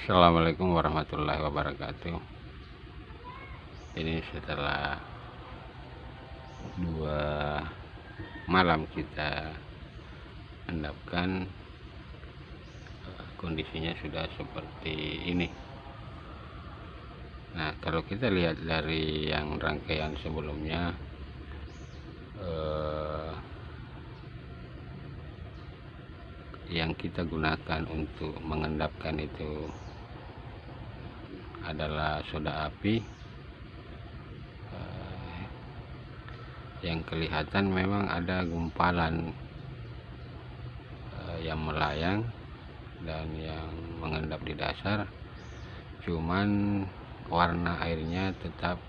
Assalamualaikum warahmatullahi wabarakatuh. Ini setelah 2 malam kita endapkan, kondisinya sudah seperti ini. Nah, kalau kita lihat dari yang rangkaian sebelumnya, yang kita gunakan untuk mengendapkan itu adalah soda api. Yang kelihatan memang ada gumpalan yang melayang dan yang mengendap di dasar, cuman warna airnya tetap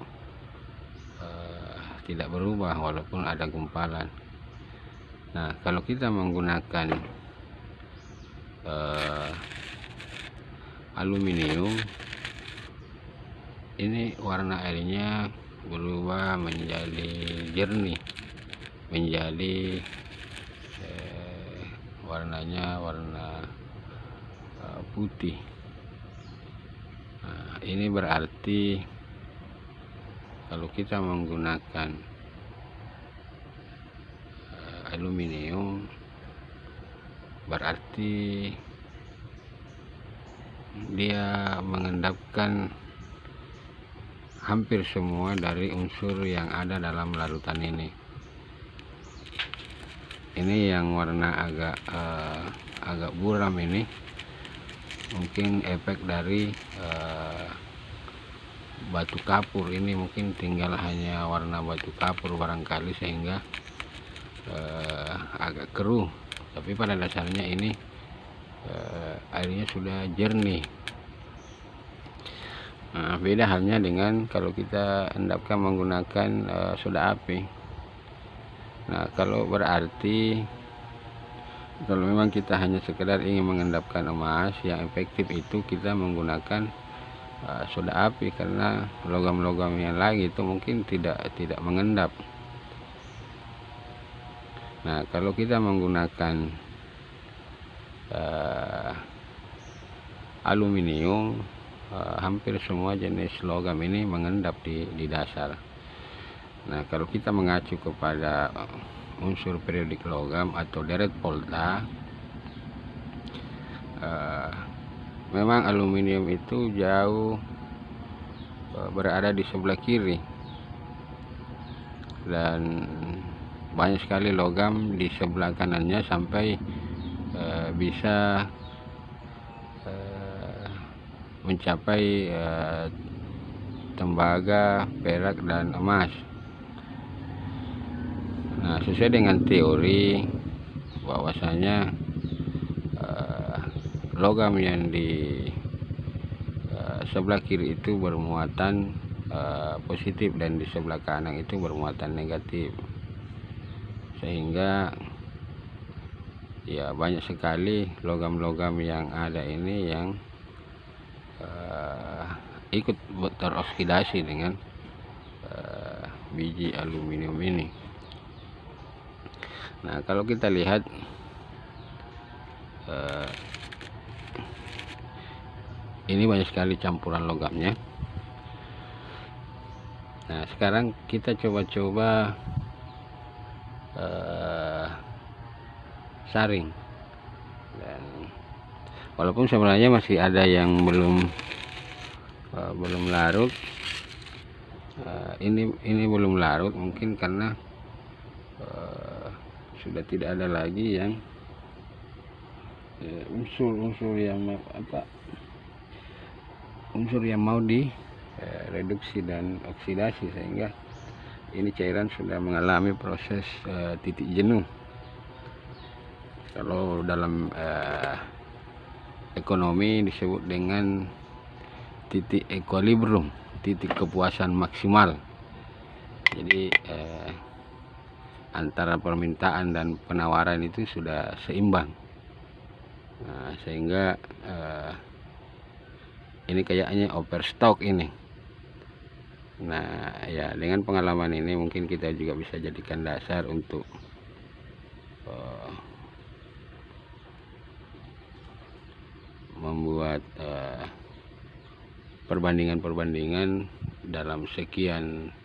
tidak berubah walaupun ada gumpalan. Nah, kalau kita menggunakan aluminium, ini warna airnya berubah menjadi jernih, menjadi warnanya warna putih. Nah, ini berarti kalau kita menggunakan aluminium, berarti dia mengendapkan hampir semua dari unsur yang ada dalam larutan ini. Ini yang warna agak buram ini mungkin efek dari batu kapur. Ini mungkin tinggal hanya warna batu kapur barangkali, sehingga agak keruh, tapi pada dasarnya ini airnya sudah jernih. Nah, beda halnya dengan kalau kita endapkan menggunakan soda api. Nah, kalau berarti kalau memang kita hanya sekedar ingin mengendapkan emas, yang efektif itu kita menggunakan soda api, karena logam-logam yang lain itu mungkin tidak mengendap. Nah, kalau kita menggunakan aluminium, hampir semua jenis logam ini mengendap di dasar. Nah, kalau kita mengacu kepada unsur periodik logam atau deret volta, memang aluminium itu jauh berada di sebelah kiri, dan banyak sekali logam di sebelah kanannya sampai bisa mencapai tembaga, perak, dan emas. Nah, sesuai dengan teori bahwasanya logam yang di sebelah kiri itu bermuatan positif dan di sebelah kanan itu bermuatan negatif, sehingga ya banyak sekali logam-logam yang ada ini yang ikut teroksidasi dengan biji aluminium ini. Nah, kalau kita lihat ini banyak sekali campuran logamnya. Nah, sekarang kita coba-coba saring, dan walaupun sebenarnya masih ada yang belum larut. Ini belum larut mungkin karena sudah tidak ada lagi yang unsur yang mau direduksi dan oksidasi, sehingga ini cairan sudah mengalami proses titik jenuh. Kalau dalam ekonomi disebut dengan titik equilibrium, titik kepuasan maksimal. Jadi antara permintaan dan penawaran itu sudah seimbang. Nah, sehingga ini kayaknya overstock ini. Nah, ya dengan pengalaman ini mungkin kita juga bisa jadikan dasar untuk membuat perbandingan dalam sekian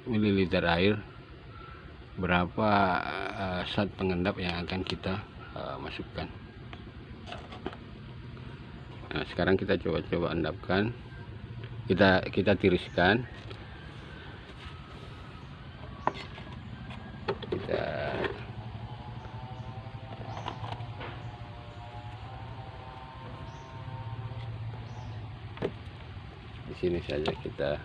mililiter air berapa zat pengendap yang akan kita masukkan. Nah, sekarang kita coba endapkan, kita tiriskan, di sini saja kita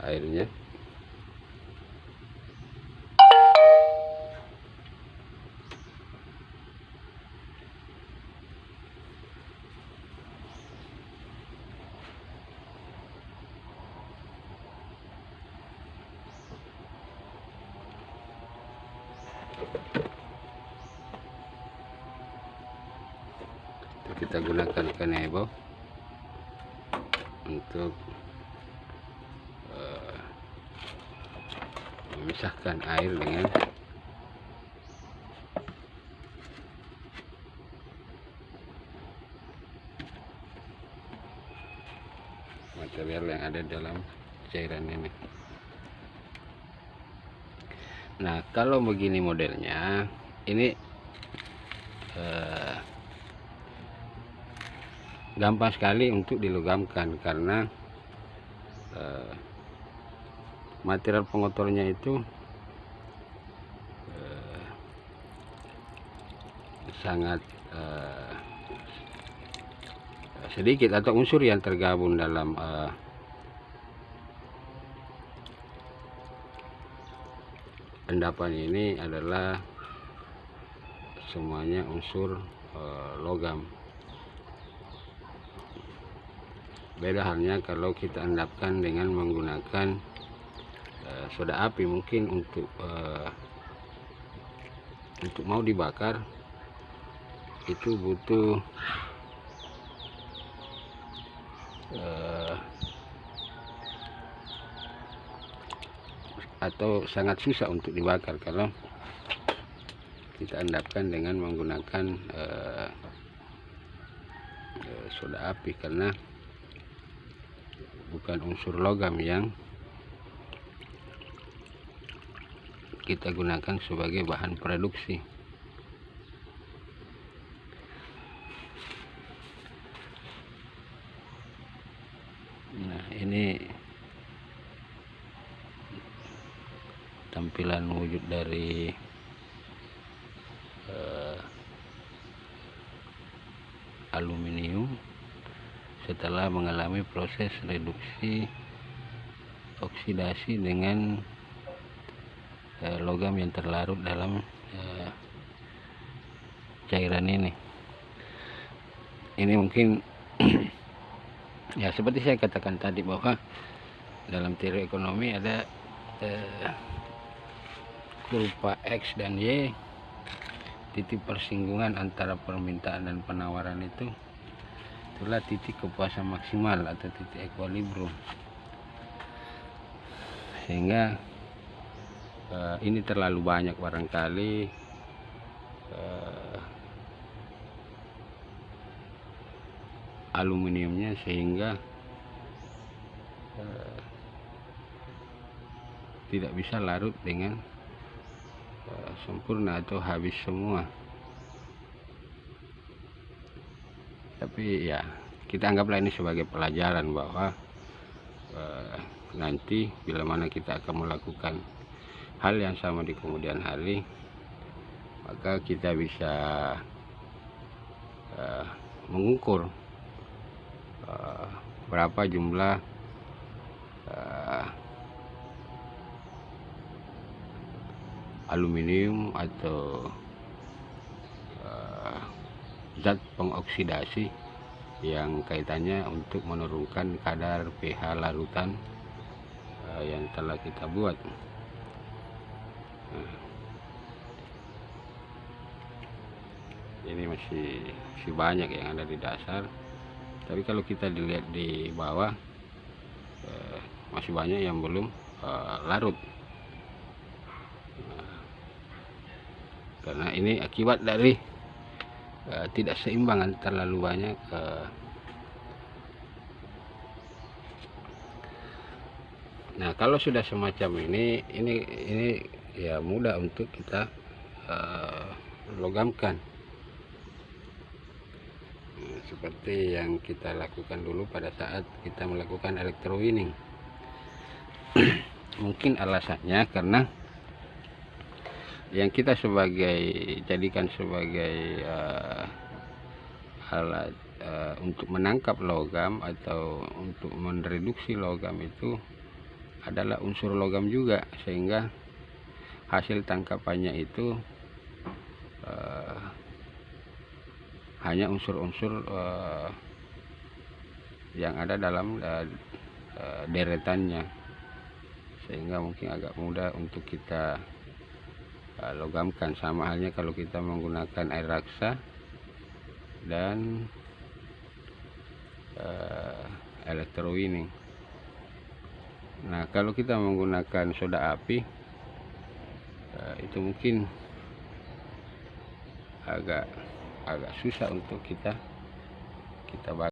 airnya. Kita gunakan kanebo untuk memisahkan air dengan material yang ada dalam cairan ini. Nah, kalau begini modelnya, ini gampang sekali untuk dilogamkan karena material pengotornya itu sangat sedikit, atau unsur yang tergabung dalam endapan ini adalah semuanya unsur logam. Beda halnya kalau kita endapkan dengan menggunakan soda api. Mungkin untuk mau dibakar itu butuh atau sangat susah untuk dibakar kalau kita endapkan dengan menggunakan soda api, karena bukan unsur logam yang kita gunakan sebagai bahan produksi. Nah, ini tampilan wujud dari aluminium setelah mengalami proses reduksi oksidasi dengan logam yang terlarut dalam cairan ini. Ini mungkin ya seperti saya katakan tadi, bahwa dalam teori ekonomi ada kurva X dan Y, titik persinggungan antara permintaan dan penawaran itulah titik kepuasan maksimal atau titik equilibrium. Sehingga ini terlalu banyak barangkali aluminiumnya, sehingga tidak bisa larut dengan sempurna atau habis semua. Tapi ya, kita anggaplah ini sebagai pelajaran bahwa nanti bila mana kita akan melakukan hal yang sama di kemudian hari, maka kita bisa mengukur berapa jumlah aluminium atau zat pengoksidasi yang kaitannya untuk menurunkan kadar pH larutan yang telah kita buat. Ini masih banyak yang ada di dasar, tapi kalau kita dilihat di bawah masih banyak yang belum larut. karena ini akibat dari tidak seimbang, terlalu banyak nah kalau sudah semacam ini ya mudah untuk kita logamkan. Seperti yang kita lakukan dulu pada saat kita melakukan electrowinning. Mungkin alasannya karena yang kita jadikan sebagai alat untuk menangkap logam atau untuk mereduksi logam itu adalah unsur logam juga, sehingga hasil tangkapannya itu hanya unsur-unsur yang ada dalam deretannya, sehingga mungkin agak mudah untuk kita logamkan. Sama halnya kalau kita menggunakan air raksa dan electrowinning. Nah kalau kita menggunakan soda api itu mungkin agak susah untuk kita